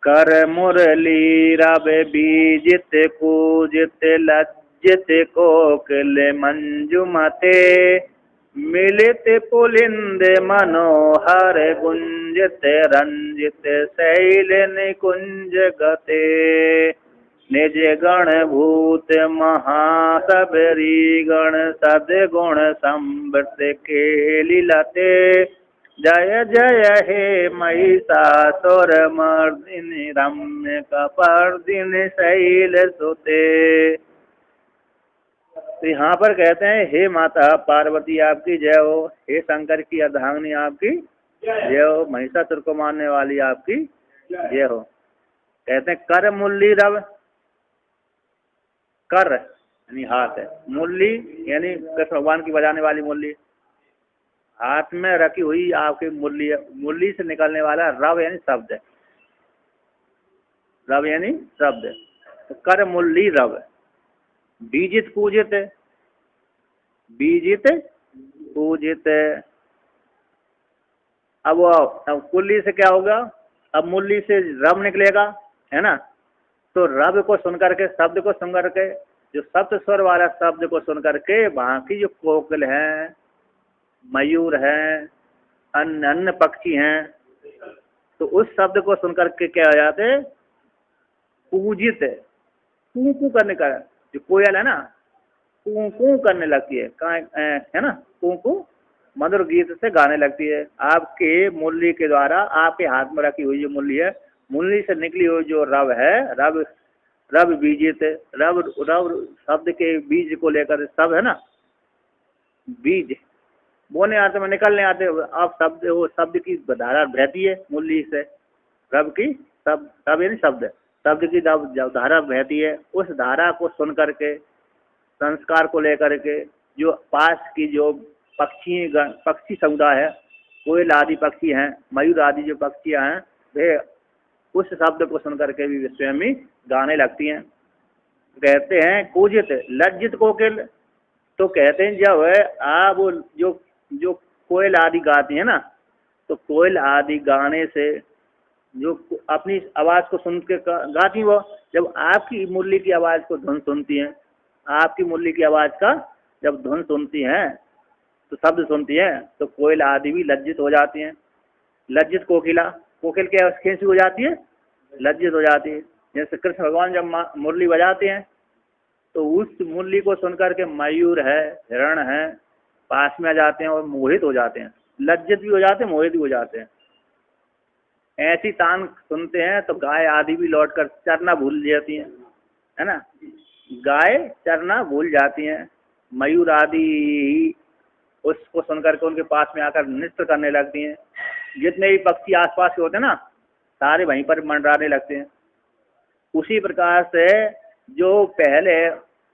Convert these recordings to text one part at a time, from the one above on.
कर मुरली रव बीजित पूजित लज्जित कोकिल मंजुमते मिलित पुलिंद मनोहर गुंजित रंजित शैल निकुंज गते निज गण भूत महासबरी गण सदगुण संवृत खेली लते जय जय हे महिषासुर मर्दिनि रम्य कपर्दिनि शैल सुते। तो यहाँ पर कहते हैं हे माता पार्वती आपकी जय हो, हे शंकर की अर्धांगिनी आपकी जय हो, महिषासुर को मारने वाली आपकी जय हो। कहते हैं कर मुरली रव, कर यानी हाथ है, मुरली यानी कृष्ण भगवान की बजाने वाली मुरली, हाथ में रखी हुई आपकी मुरली है। मुरली से निकलने वाला रव यानी शब्द है, रव यानी शब्द है। तो कर मुरली रव बीजित पूजित, बीजित पूजित। अब कुल्ली से क्या होगा, अब मुरली से रव निकलेगा, है ना। तो रव को सुनकर के, शब्द को सुन करके, जो सप्त स्वर वाला शब्द को सुन करके वहाँ की जो कोकिल हैं, मयूर हैं, अन्य अन्य पक्षी हैं, तो उस शब्द को सुनकर के क्या हो जाते, पूजित, कू कू करने का, जो कोयल है ना कू कू करने लगती है ना, कू कू मधुर गीत से गाने लगती है। आपके मुरली के द्वारा, आपके हाथ में रखी हुई जो मुरली है, मुरली से निकली हुई जो रव है, रव रव बीजित, रव रव शब्द के बीज को लेकर, सब है ना बीज बोने आते में निकलने आते, अब शब्द वो शब्द की धारा बहती है मुरली से, रव की शब्द यानी शब्द की जब धारा बहती है, उस धारा को सुन करके, संस्कार को लेकर के, जो पास की जो पक्षी समुदाय है, कोयल आदि पक्षी हैं, मयूर आदि जो पक्षियाँ हैं, वे उस शब्द को सुन करके भी स्वयं ही गाने लगती हैं। कहते हैं पूजित लज्जित कोकिल, तो कहते हैं जब आप जो कोयल आदि गाती है ना, तो कोयल आदि गाने से जो अपनी आवाज़ को सुन के गाती वो, जब आपकी मुरली की आवाज़ को धुन सुनती हैं, आपकी मुरली की आवाज़ का जब धुन सुनती हैं, तो शब्द सुनती हैं, तो कोयल आदि भी लज्जित हो जाती हैं। लज्जित कोकिला, कोकिल क्या कैसी हो जाती है, लज्जित हो जाती है। जैसे कृष्ण भगवान जब मुरली बजाते हैं, तो उस मुरली को सुनकर के मयूर है, हिरण है, पास में आ जाते हैं और मोहित हो जाते हैं, लज्जित भी हो जाते हैं, मोहित भी हो जाते हैं। ऐसी तान सुनते हैं तो गाय आदि भी लौटकर चरना भूल जाती हैं, है ना, गाय चरना भूल जाती हैं। मयूर आदि उसको सुनकर के उनके पास में आकर नृत्य करने लगती हैं। जितने भी पक्षी आसपास के होते हैं ना, सारे वहीं पर मंडराने लगते हैं। उसी प्रकार से जो पहले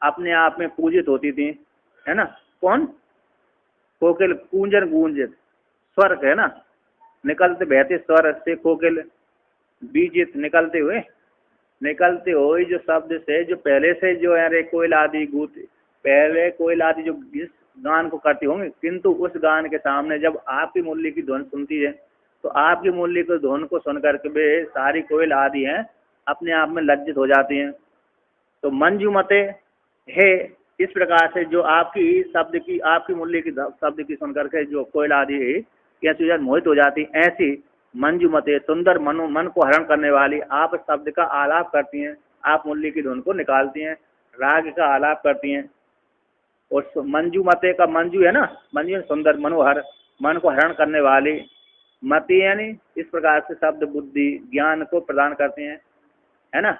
अपने आप में पूजित होती थी, है ना, कौन, कोकिल, कूंजन गूंजित स्वर है ना, निकलते बहते स्वर से कोकिल, बीजित निकलते हुए जो शब्द से, जो पहले से जो है कोयल आदि गूत, पहले कोयल आदि जो जिस गान को करती होंगे, किंतु उस गान के सामने जब आपकी मुरली की धुन सुनती है, तो आपकी मुरली की धुन को सुनकर के वे सारी कोयल आदि हैं अपने आप में लज्जित हो जाती हैं। तो मंजुमते है, इस प्रकार से जो आपकी शब्द की, आपकी मुरली की शब्द की सुनकर के जो कोयल आदि है कैसी मोहित हो जाती, ऐसी मंजुमते सुंदर मन को हरण करने वाली आप शब्द का आलाप करती हैं, आप मुरली की धुन को निकालती हैं, राग का आलाप करती हैं। और मंजुमते का मंजू है ना, मंजू सुंदर मनोहर, मन को हरण करने वाली, मति यानी इस प्रकार से शब्द बुद्धि ज्ञान को प्रदान करते हैं, है ना।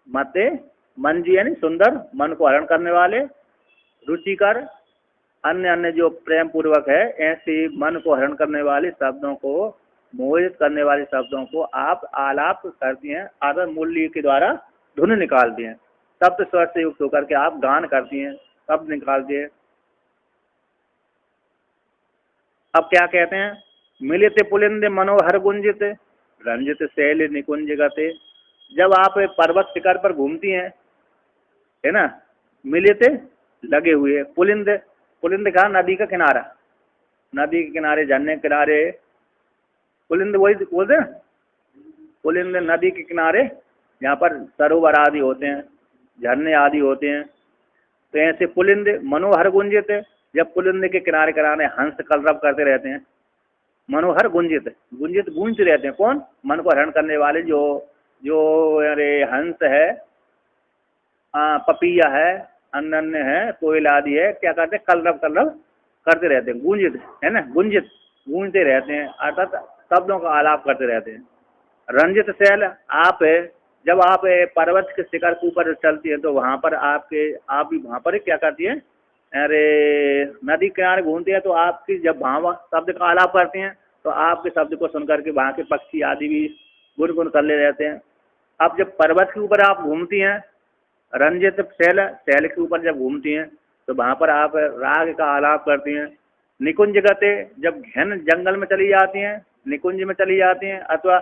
मते मंजू यानी सुंदर, मन को हरण करने वाले, रुचिकर, अन्य अन्य जो प्रेम पूर्वक है, ऐसे मन को हरण करने वाले शब्दों को, मोहित करने वाले शब्दों को आप आलाप करती हैं, आदर मुरली के द्वारा धुन निकालती हैं, शब्द स्वर से युक्त होकर के आप गान करती हैं, शब्द निकालती है। अब क्या कहते हैं, मिलित पुलिंद मनोहर गुंजित रंजित शैल निकुंज गते। जब आप पर्वत शिखर पर घूमती हैं, है ना, मिलित लगे हुए, पुलिंद, पुलिंद कहा नदी का किनारा, नदी के किनारे, झरने के किनारे, पुलिंद वही बोलते हैं, पुलिंद नदी के किनारे जहाँ पर सरोवर आदि होते हैं, झरने आदि होते हैं, तो ऐसे पुलिंद मनोहर गुंजित, जब पुलिंद के किनारे किनारे हंस कलरव करते रहते हैं, मनोहर गुंजित, गुंजित गूंजते रहते हैं। कौन? मन को हरण करने वाले जो जो अरे हंस है, पपीया है, अन्य है, कोयल आदि है, क्या करते हैं? कलरव कलरव करते रहते हैं, गूंजित है ना, गुंजित गूंजते रहते हैं, अर्थात शब्दों का आलाप करते रहते हैं। रंजित शैल, आप जब आप पर्वत के शिखर के ऊपर चलती है तो वहाँ पर आप भी वहाँ पर क्या करती है? अरे नदी किनारे घूमती है, तो आपकी जब वहाँ शब्द का आलाप करती हैं तो आपके शब्द को सुन करके वहाँ के पक्षी आदि भी गुनगुन कर ले रहते हैं। अब जब पर्वत के ऊपर आप घूमती हैं, रंजित शैल, शैल के ऊपर जब घूमती हैं तो वहाँ पर आप राग का आलाप करती हैं। निकुंज गते, जब घन जंगल में चली जाती हैं, निकुंज में चली जाती हैं, अथवा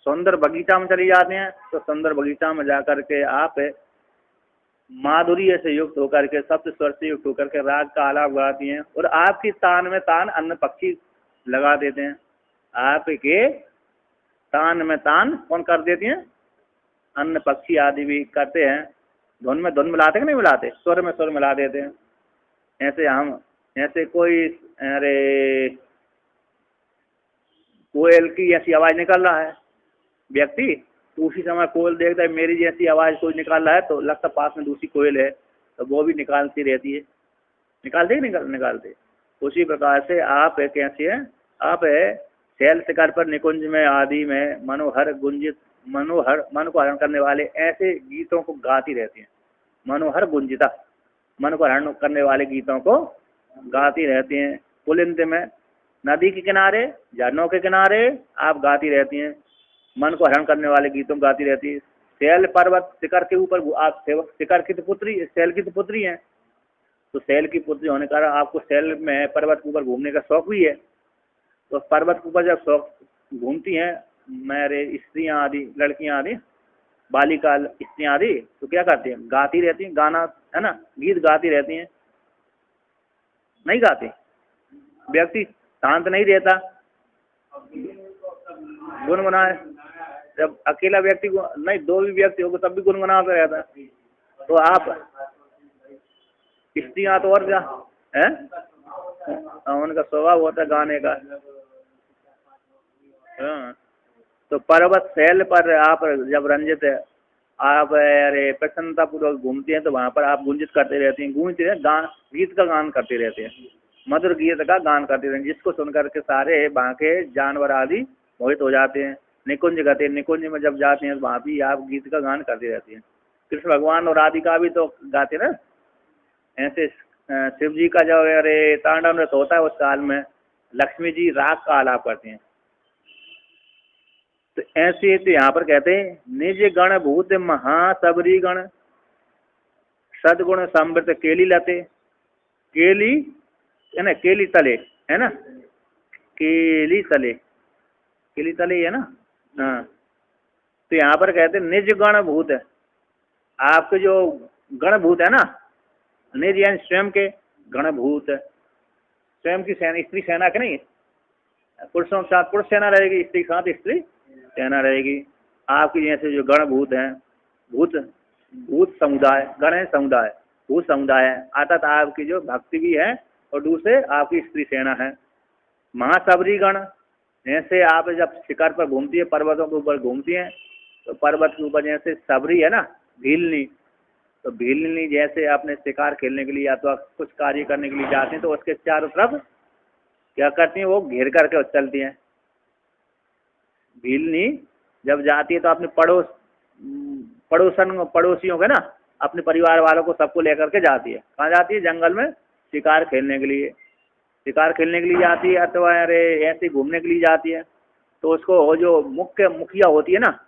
सुंदर बगीचा में चली जाती हैं, तो सुंदर बगीचा में जाकर के आप माधुर्य से युक्त होकर के, सप्त स्वर से युक्त होकर के राग का आलाप गाती हैं। और आपकी तान में तान अन्य पक्षी लगा देते हैं। आपके तान में तान कौन कर देती हैं? अन्य पक्षी आदि भी करते हैं। धुन में धुन मिलाते कि नहीं मिलाते? स्वर में स्वर मिला देते हैं। ऐसे कोई अरे कोयल की ऐसी आवाज़ निकल रहा है व्यक्ति, तो उसी समय कोयल देखता है मेरी जैसी आवाज़ कोई निकाल रहा है, तो लगता पास में दूसरी कोयल है, तो वो भी निकालती रहती है। निकालते कि निकालते। उसी प्रकार से आप कैसे हैं? आप शैल शिखर पर, निकुंज में आदि में मनोहर गुंजित, मनोहर मन को हरण करने वाले ऐसे गीतों को गाती रहती हैं। मनोहर गुंजिता, मन को हरण करने वाले गीतों को गाती रहती हैं। पुलिंद में नदी के किनारे, झरनों के किनारे आप गाती रहती हैं, मन को हरण करने वाले गीतों गाती रहती है। शैल पर्वत शिखर के ऊपर आप, शिखर की तो पुत्री, शैल की तो पुत्री हैं, तो शैल की पुत्री होने के कारण आपको शैल में पर्वत के ऊपर घूमने का शौक भी है। तो पर्वत के ऊपर जब शौक घूमती हैं मेरे स्त्रियाँ आदि, लड़कियाँ आदि, बालिका स्त्रियाँ आदि, तो क्या करती हैं? गाती रहती हैं, गाना है ना, गीत गाती रहती हैं। नहीं गाती? व्यक्ति शांत नहीं रहता, गुनगुनाए। जब अकेला व्यक्ति को नहीं, दो भी व्यक्ति होगा तब भी गुनगुनाता रहता है। तो आप स्त्रियाँ तो और क्या है, उनका स्वभाव होता है गाने का। हाँ, तो पर्वत शैल पर आप जब रंजित आप अरे प्रसन्नता पूर्वक घूमती हैं, तो वहाँ पर आप गुंजित करते रहती हैं, गूंजते हैं, गान गीत का गान करते रहते हैं, मधुर गीत का गान करते रहते हैं, जिसको सुनकर के सारे वहाँ के जानवर आदि मोहित हो जाते हैं। निकुंज गते, निकुंज में जब जाते हैं तो वहाँ भी आप गीत का गान करती रहती हैं। कृष्ण भगवान और राधिका भी तो गाते ना ऐसे। शिव जी का जब अरे तांडव नृत्य होता है उस काल में लक्ष्मी जी राग का आलाप करते हैं। तो ऐसे तो यहाँ पर कहते हैं निज गण भूत महासबरी गण, सदगुण समृत केली लते, केली है ना, केली तले है ना, केली तले, केली तले है ना। हाँ, तो यहाँ पर कहते हैं निज गण भूत, आपके जो गण भूत है ना, निज यानी स्वयं के, गण भूत स्वयं की सेना, स्त्री सेना के नहीं, पुरुषों के साथ पुरुष सेना रहेगी, स्त्री के साथ स्त्री सेना रहेगी। आपकी जैसे जो गण भूत हैं, भूत भूत समुदाय, गण है समुदाय, भूत समुदाय है, अर्थात आपकी जो भक्ति भी है और दूसरे आपकी स्त्री सेना है। महासबरी गण, जैसे आप जब शिखर पर घूमती है, पर्वतों के ऊपर घूमती हैं, तो पर्वत के ऊपर जैसे सबरी है ना, भीलनी, तो भीलनी जैसे आपने शिकार खेलने के लिए या तो कुछ कार्य करने के लिए जाते हैं, तो उसके चारों तरफ क्या करती हैं? वो घेर करके चलती हैं। भीलनी जब जाती है तो अपने पड़ोसियों के ना, अपने परिवार वालों को सबको लेकर के जाती है। कहाँ जाती है? जंगल में शिकार खेलने के लिए, शिकार खेलने के लिए जाती है, अथवा अरे ऐसे घूमने के लिए जाती है। तो उसको वो जो मुख्य मुखिया होती है ना,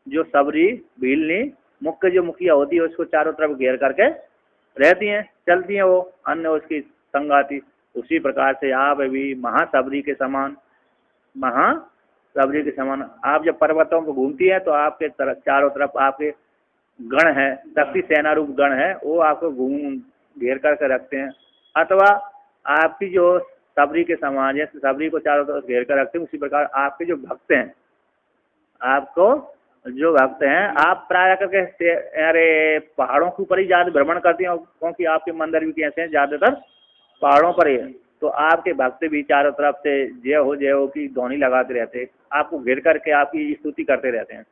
जो सबरी भीलनी मुख्य जो मुखिया होती है, उसको चारों तरफ घेर करके रहती हैं, चलती हैं वो, अन्य उसकी संगाती। उसी प्रकार से आप भी महासबरी के समान, महासबरी के समान आप जब पर्वतों को घूमती है तो आपके तरफ चारों तरफ आपके गण है, शक्ति सेना रूप गण है, वो आपको घूम घेर करके रखते हैं। अथवा आपकी जो सबरी के समान, जैसे सबरी को चारों तरफ घेर कर रखते हैं, उसी प्रकार आपके जो भक्त हैं, आपको जो भक्त हैं, आप प्राय करके अरे पहाड़ों के ऊपर ही ज़्यादा भ्रमण करती हैं, क्योंकि आपके मंदिर भी कैसे हैं, ज़्यादातर पहाड़ों पर ही है। तो आपके भक्त भी चारों तरफ से जय हो की ध्वनि लगाते रहते, आपको घेर करके आपकी स्तुति करते रहते हैं।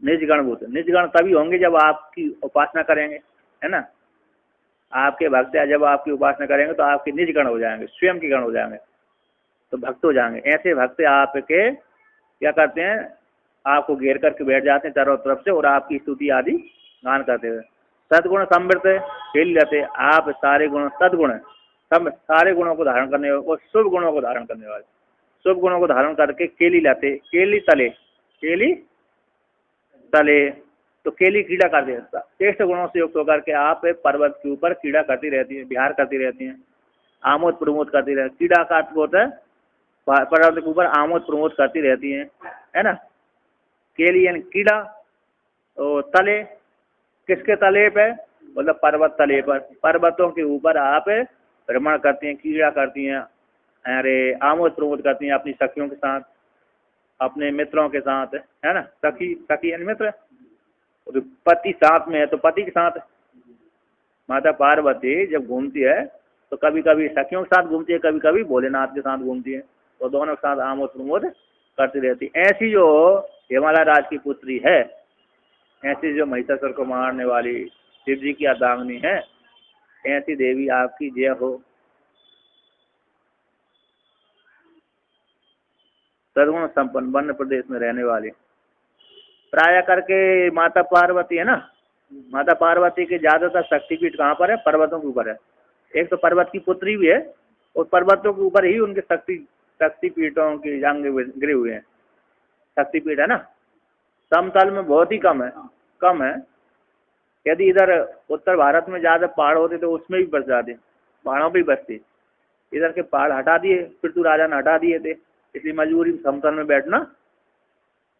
निजगण तभी होंगे जब आपकी उपासना करेंगे, है ना। आपके भक्त जब आपकी उपासना करेंगे तो आपके निजगण हो जाएंगे, स्वयं के गण हो जाएंगे, तो भक्त हो जाएंगे। ऐसे भक्त आपके क्या करते हैं, आपको घेर करके बैठ जाते हैं चारों तरफ से और आपकी स्तुति आदि गान करते हुए। सदगुण समृद्ध खेल जाते, आप सारे गुण सदगुण सब सारे गुणों को धारण करने वाले और शुभ गुणों को धारण करने वाले, शुभ गुणों को धारण करके केली लाते, केली तले तो केली क्रीड़ा करती है, श्रेष्ठ गुणों से युक्त होकर के आप पर्वत के ऊपर क्रीड़ा करती रहती है, विहार करती रहती हैं, आमोद प्रमोद करती रहती। क्रीड़ा का अर्थ होता है पर्वत के ऊपर आमोद प्रमोद करती रहती हैं, है ना। केली यानी क्रीड़ा, तो तले किसके तले पे, मतलब पर्वत तले पर, पर्वतों के ऊपर आप भ्रमण करती हैं, क्रीड़ा करती हैं, अरे आमोद प्रमोद करती हैं अपनी सखियों के साथ, अपने मित्रों के साथ, है ना। सखी यानी मित्र, और पति साथ में है तो पति के साथ। माता पार्वती जब घूमती है तो कभी कभी सखियों के साथ घूमती है, कभी कभी भोलेनाथ के साथ घूमती है, तो दोनों के साथ आमोद प्रमोद करती रहती। ऐसी जो हिमालय राज की पुत्री है, ऐसी जो महिषासुर को मारने वाली शिव जी की अर्धांगिनी है, ऐसी देवी आपकी जय हो। सद्गुण संपन्न वन प्रदेश में रहने वाली, प्राय करके माता पार्वती है ना, माता पार्वती के ज्यादातर शक्तिपीठ कहाँ पर है, पर्वतों के ऊपर है। एक तो पर्वत की पुत्री भी है और पर्वतों के ऊपर ही उनके शक्तिपीठों के जंग गिरे हुए हैं, शक्तिपीठ है ना। समतल में बहुत ही कम है। यदि इधर उत्तर भारत में ज़्यादा पहाड़ होते तो उसमें भी बस जाते, पहाड़ों पे ही बसते। इधर के पहाड़ हटा दिए, पृथ्वी राजा ने हटा दिए थे, इसलिए मजबूरी में समतल में बैठना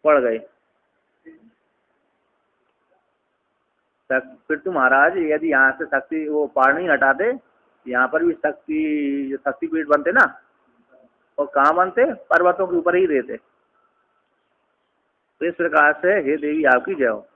पड़ गए। पृथ्वी महाराज यदि यहाँ से शक्ति वो पहाड़ नहीं हटाते, यहाँ पर भी शक्तिपीठ बनते ना, और कहाँ बनते, पर्वतों के ऊपर ही रहते। तो इस प्रकार से हे देवी आपकी जय हो।